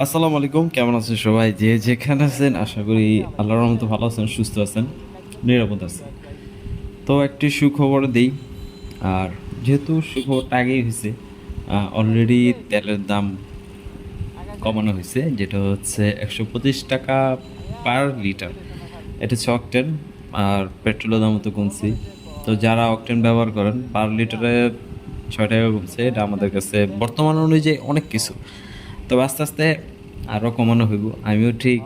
আসসালামু আলাইকুম, কেমন আছেন সবাই? যে যেখানে আছেন আশা করি আল্লাহর রহমতে ভালো আছেন, সুস্থ আছেন, নিরাপদ আছেন। তো একটি সুখবর দেই। আর যেহেতু সুখবরটা আগেই হইছে, অলরেডি তেলের দাম কমানো হইছে, যেটা হচ্ছে ৳১২৫ পার লিটার। এটা হচ্ছে অকটেন। আর পেট্রোলের দামও তো কমছে। তো যারা অকটেন ব্যবহার করেন পার লিটারে ৳৬ কমছে। এটা আমাদের কাছে বর্তমান অনুযায়ী অনেক কিছু। তবে আস্তে, আস্তে আরও কমানো হইব। আমিও ঠিক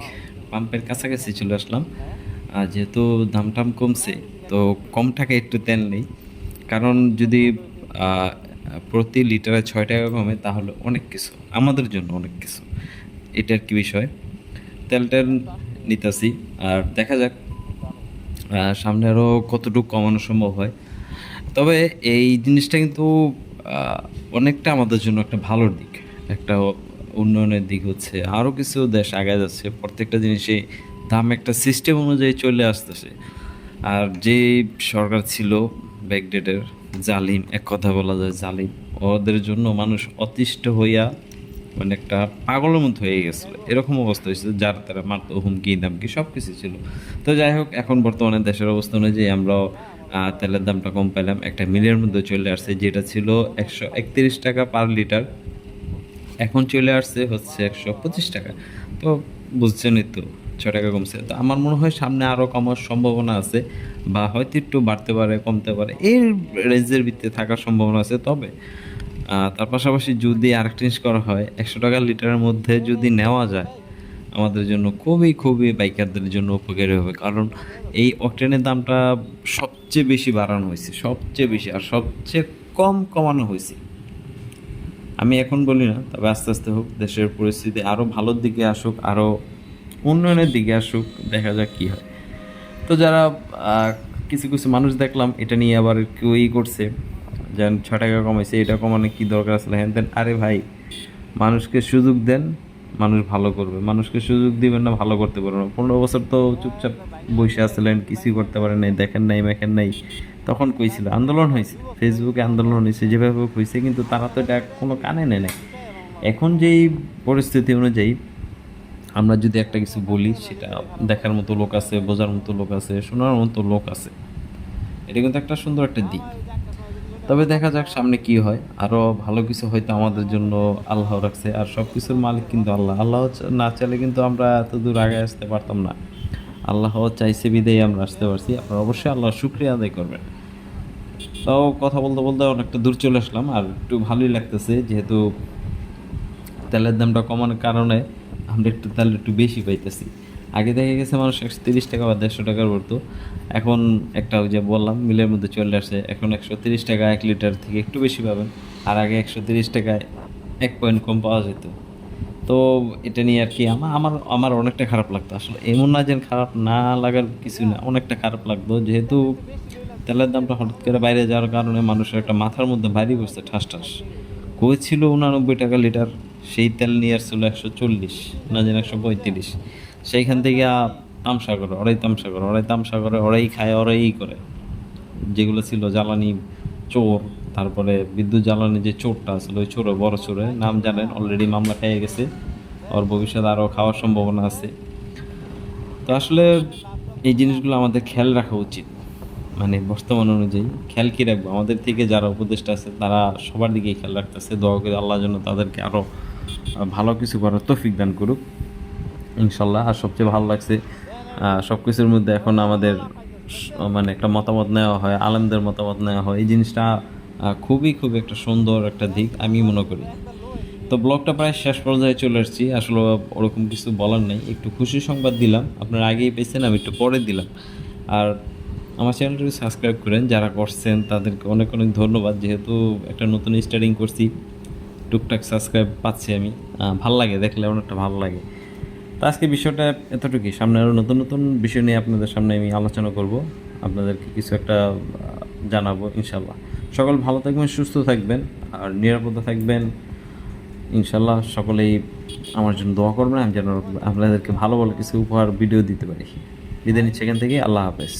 পাম্পের কাছাকাছি চলে আসলাম। যেহেতু দাম-টাম কমছে, তো কম টাকায় একটু তেল নেই। কারণ যদি আ প্রতি লিটারে ৳৬ কমে তাহলে অনেক কিছু। আমাদের জন্য অনেক কিছু। এটা আরকি বিষয়। তেল-টেল নিতাছি। আর দেখা যাক সামনে আরো কতটুকু কমানো সম্ভব হয়। তবে এই জিনিসটা কিন্তু আ অনেকটা আমাদের জন্য একটা ভালোর দিক। একটা উন্নয়নের দিক হচ্ছে। আরো কিছু দেশ আগায় যাচ্ছে। প্রত্যেকটা জিনিসেই দাম একটা সিস্টেম অনুযায়ী চলে আসতেছে। আর যে সরকার ছিল ব্যাকডেটের জালিম, এক কথায় বলা যায় জালিম। ওদের জন্য মানুষ অতিষ্ঠ হইয়া মানে একটা পাগলের মতো হয়ে গেছিল। এরকম অবস্থা হয়েছিল যার তারা মারতো, হুমকি-দামকি সবকিছু ছিল। তো যাই হোক, এখন বর্তমানে দেশের অবস্থা অনুযায়ী আমরাও তেলের দামটা কম পাইলাম। একটা মিলের মধ্যে চলে আসছে, যেটা ছিল ৳১৩১ পার লিটার। এখন চলে আসছে হচ্ছে ৳১25। তো বুঝছেনই তো, ৳৬ কমছে। তো আমার মনে হয় সামনে আরো কমার সম্ভাবনা আছে, বা হয়তো একটু বাড়তে পারে, কমতে পারে। এর রেঞ্জের ভিত্তিতে থাকার সম্ভাবনা আছে। তবে তার পাশাপাশি যদি আরেকটা জিনিস করা হয়, ৳১০০ লিটারের মধ্যে যদি নেওয়া যায়, আমাদের জন্য খুবই, খুবই বাইকারদের জন্য উপকারী হবে। কারণ এই অকটেনের দামটা সবচেয়ে বেশি বাড়ানো হইছে। সবচেয়ে বেশি আর সবচেয়ে কম কমানো হইছে। আমি এখন বলি না, তবে আস্তে, আস্তে হোক। দেশের পরিস্থিতি আরো ভালোর দিকে আসুক, আরো উন্নয়নের দিকে আসুক। দেখা যাক কি হয়। তো যারা আ কিছু, কিছু মানুষ দেখলাম এটা নিয়ে আবার কেউ করছে, যেন ৳৬ কমাইছে, এটা কমানোর কি দরকার আছিল হ্যান-ত্যান। আরে ভাই, মানুষকে সুযোগ দেন, মানুষ ভালো করবে। মানুষকে সুযোগ দিবেন না, ভালো করতে পারবেন না। ১৫ বছর তো চুপচাপ বইসা আছিলেন, কিছুই করতে পারেন নাই, দেখেন নাই, মেখেন নাই। তখন কই ছিল? আন্দোলন হইছে। ফেসবুকে আন্দোলন হইছে, যেভাবে হোক হইছে, কিন্তু তারা তো এটা কোনো কানে নেয় নাই। এখন যেই পরিস্থিতি অনুযায়ী আমরা যদি একটা কিছু বলি, সেটা দেখার মতো লোক আছে, বোঝার মতো লোক আছে, শোনার মতো লোক আছে। এটা কিন্তু একটা সুন্দর একটা দিক। তবে দেখা যাক সামনে কি হয়। আরো ভালো কিছু হয়তো আমাদের জন্য আল্লাহ রাখছে। আর সবকিছুর মালিক কিন্তু আল্লাহ। আল্লাহ না চাইলে কিন্তু আমরা এতদূর আগায় আসতে পারতাম না। আল্লাহ চাইছে বিধায় আমরা আসতে পারছি। আপনারা অবশ্যই আল্লাহর শুকরিয়া আদায় করবেন। তাও কথা বলতে, বলতে অনেকটা দূর চলে আসলাম। আর একটু ভালোই লাগতেছে, যেহেতু তেলের দামটা কমানোর কারণে আমরা একটু তেল একটু বেশি পাইতেছি। আগে দেখা গেছে মানুষ ৳১৩০ বা ৳১৫০ ভরতো। এখন একটা ওই যে বললাম মিলের মধ্যে চলে আসছে। এখন ৳১৩০ ১ লিটার থেকে একটু বেশি পাবেন। আর আগে ৳১৩০ ১ পয়েন্ট কম পাওয়া যেত। তো এটা নিয়ে আরকি আমার আমার অনেকটা খারাপ লাগতো। আসলে এমন না যে খারাপ না লাগার কিছু না। অনেকটা খারাপ লাগতো। যেহেতু তেলের দামটা হঠাৎ করে বাইরে যাওয়ার কারণে মানুষের একটা মাথার মধ্যে ভারী করছে ঠাস, ঠাস। কই ছিল ৳৮৯ লিটার, সেই তেল নিয়ে আসছিল ১৪০, না জানি ১৩৫। সেইখান থেকে তামসা করে, ওরাই তামসা করে, ওরাই তামসা করে, ওরাই খায়, ওরাই করে। যেগুলো ছিল জ্বালানি চোর, তারপরে বিদ্যুৎ জ্বালানি যে চোরটা আসলে, ওই চোরে, বড় চোরে, নাম জানেন, অলরেডি মামলা খেয়ে গেছে। ওর ভবিষ্যতে আরও খাওয়ার সম্ভাবনা আছে। তো আসলে এই জিনিসগুলো আমাদের খেয়াল রাখা উচিত। মানে বর্তমান অনুযায়ী খেয়াল কি রাখবো? আমাদের থেকে যারা উপদেষ্টা আছে তারা সবার দিকেই খেয়াল রাখতেছে। দোয়া করি আল্লাহ যেন তাদেরকে আরো ভালো কিছু করার তৌফিক দান করুক। ইনশাআল্লাহ। আর সবচেয়ে ভালো লাগছে সবকিছুর মধ্যে এখন আমাদের মানে একটা মতামত নেওয়া হয়, আলেমদের মতামত নেওয়া হয়। এই জিনিসটা খুবই, খুবই একটা সুন্দর একটা দিক আমি মনে করি। তো ব্লগটা প্রায় শেষ পর্যায়ে চলে আসছি। আসলে ওরকম কিছু বলার নেই। একটু খুশির সংবাদ দিলাম। আপনারা আগেই পেয়েছেন, আমি একটু পরে দিলাম। আর আমার চ্যানেলটাকে সাবস্ক্রাইব করেন। যারা করছেন তাদেরকে অনেক, অনেক ধন্যবাদ। যেহেতু একটা নতুন স্টার্টিং করছি, টুকটাক সাবস্ক্রাইব পাচ্ছি আমি। ভাল লাগে, দেখলে অনেকটা ভালো লাগে। তো আজকে বিষয়টা এতটুকুই। সামনে আরও নতুন, নতুন বিষয় নিয়ে আপনাদের সামনে আমি আলোচনা করব। আপনাদেরকে কিছু একটা জানাবো ইনশাআল্লাহ। সকল ভালো থাকবেন, সুস্থ থাকবেন আর নিরাপদে থাকবেন। ইনশাআল্লাহ সকলেই আমার জন্য দোয়া করবেন, আমি যেন আপনাদেরকে ভালো ভালো কিছু উপহার ভিডিও দিতে পারি। বিদায় নিচ্ছি এখান থেকে। আল্লাহ হাফেজ।